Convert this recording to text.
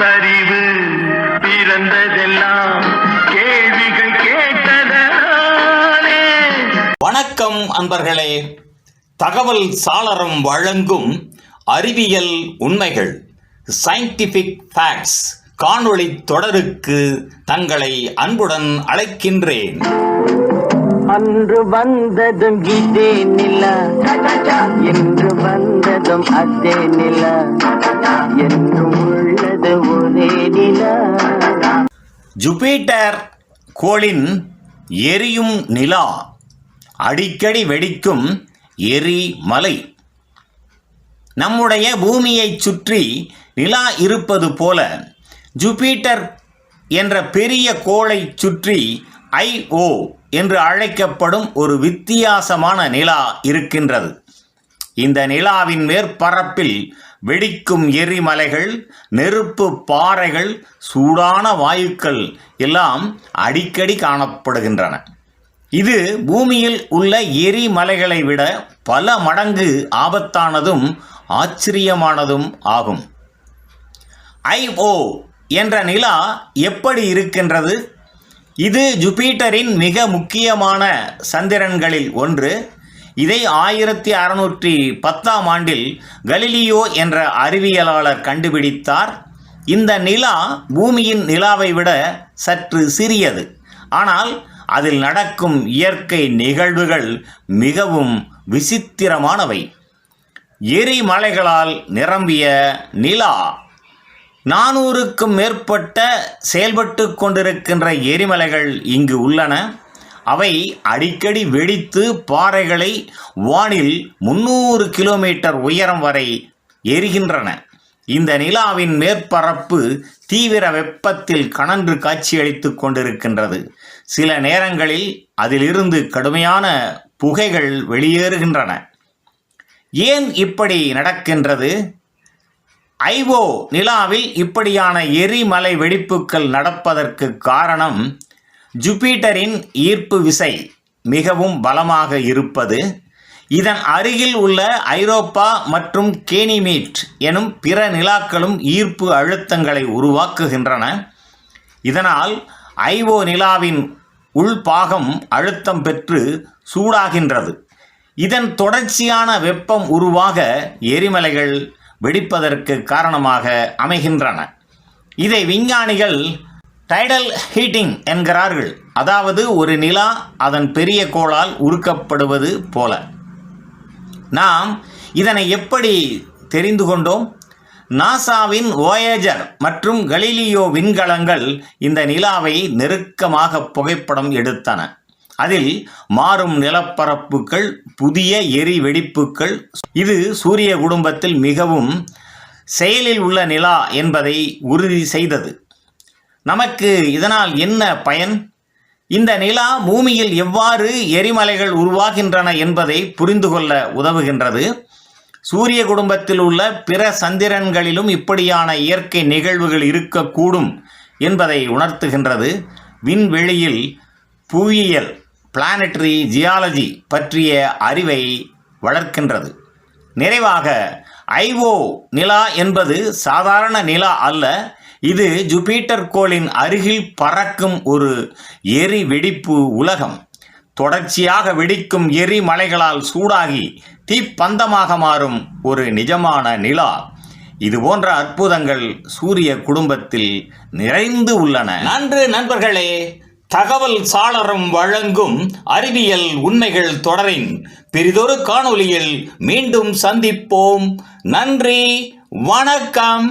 பகுத்தறிவு பிறந்ததெல்லாம் கேள்விகள் கேட்டதாலே. வணக்கம் அன்பர்களே, தகவல் சாளரம் வழங்கும் அறிவியல் உண்மைகள் சயின்டிபிக் ஃபேக்ட்ஸ் காணொளி தொடருக்கு தங்களை அன்புடன் அழைக்கின்றேன். அன்று வந்ததும் இதே நிலா, என்று வந்ததும் அதே நிலா, என்றும் உள்ளது ஒரே நிலா. ஜூபிட்டர் கோளின் எரியும் நிலா, அடிக்கடி வெடிக்கும் எரிமலை. நம்முடைய பூமியை சுற்றி நிலா இருப்பது போல ஜூபிட்டர் என்ற பெரிய கோளை சுற்றி ஐஓ என்று அழைக்கப்படும் ஒரு வித்தியாசமான நிலா இருக்கின்றது. இந்த நிலாவின் மேற்பரப்பில் வெடிக்கும் எரிமலைகள், நெருப்பு பாறைகள், சூடான வாயுக்கள் எல்லாம் அடிக்கடி காணப்படுகின்றன. இது பூமியில் உள்ள எரிமலைகளை விட பல மடங்கு ஆபத்தானதும் ஆச்சரியமானதும் ஆகும். ஐஓ என்ற நிலா எப்படி இருக்கின்றது? இது ஜூபிட்டரின் மிக முக்கியமான சந்திரன்களில் ஒன்று. இதை 1610ஆம் ஆண்டில் கலீலியோ என்ற அறிவியலாளர் கண்டுபிடித்தார். இந்த நிலா பூமியின் நிலாவை விட சற்று சிறியது. ஆனால் அதில் நடக்கும் இயற்கை நிகழ்வுகள் மிகவும் விசித்திரமானவை. எரிமலைகளால் நிரம்பிய நிலா. 400க்கும் மேற்பட்ட செயல்பட்டு கொண்டிருக்கின்ற எரிமலைகள் இங்கு உள்ளன. அவை அடிக்கடி வெடித்து பாறைகளை வானில் 300 கிலோமீட்டர் உயரம் வரை எரிகின்றன. இந்த நிலாவின் மேற்பரப்பு தீவிர வெப்பத்தில் கனன்று காட்சியளித்து கொண்டிருக்கின்றது. சில நேரங்களில் அதிலிருந்து கடுமையான புகைகள் வெளியேறுகின்றன. ஏன் இப்படி நடக்கின்றது? ஐஓ நிலாவில் இப்படியான எரிமலை வெடிப்புகள் நடப்பதற்கு காரணம் ஜூபிட்டரின் ஈர்ப்பு விசை மிகவும் பலமாக இருப்பது. இதன் அருகில் உள்ள ஐரோப்பா மற்றும் கேனிமீட் எனும் பிற நிலாக்களும் ஈர்ப்பு அழுத்தங்களை உருவாக்குகின்றன. இதனால் ஐஓ நிலாவின் உள்பாகம் அழுத்தம் பெற்று சூடாகின்றது. இதன் தொடர்ச்சியான வெப்பம் உருவாக எரிமலைகள் வெடிப்பதற்கு காரணமாக அமைகின்றன. இதை விஞ்ஞானிகள் டைடல் ஹீட்டிங் என்கிறார்கள். அதாவது ஒரு நிலா அதன் பெரிய கோளால் உருக்கப்படுவது போல. நாம் இதனை எப்படி தெரிந்து கொண்டோம்? நாசாவின் வோயேஜர் மற்றும் கலீலியோ விண்கலங்கள் இந்த நிலாவை நெருக்கமாக புகைப்படம் எடுத்தன. அதில் மாறும் நிலப்பரப்புகள், புதிய எரி வெடிப்புகள். இது சூரிய குடும்பத்தில் மிகவும் செயலில் உள்ள நிலா என்பதை உறுதி செய்தது. நமக்கு இதனால் என்ன பயன்? இந்த நிலா பூமியில் எவ்வாறு எரிமலைகள் உருவாகின்றன என்பதை புரிந்து கொள்ள உதவுகின்றது. சூரிய குடும்பத்தில் உள்ள பிற சந்திரன்களிலும் இப்படியான இயற்கை நிகழ்வுகள் இருக்கக்கூடும் என்பதை உணர்த்துகின்றது. விண்வெளியில் புவியியல், பிளானட்டரி ஜியாலஜி பற்றிய அறிவை வளர்க்கின்றது. நிறைவாக, ஐஓ நிலா என்பது சாதாரண நிலா அல்ல. இது ஜூபிட்டர் கோளின் அருகில் பறக்கும் ஒரு எரி வெடிப்பு உலகம். தொடர்ச்சியாக வெடிக்கும் எரிமலைகளால் சூடாகி தீப்பந்தமாக மாறும் ஒரு நிஜமான நிலா. இதுபோன்ற அற்புதங்கள் சூரிய குடும்பத்தில் நிறைந்து உள்ளன. நன்று நண்பர்களே, தகவல் சாளரம் வழங்கும் அறிவியல் உண்மைகள் தொடரின் பெரிதொரு காணொளியில் மீண்டும் சந்திப்போம். நன்றி, வணக்கம்.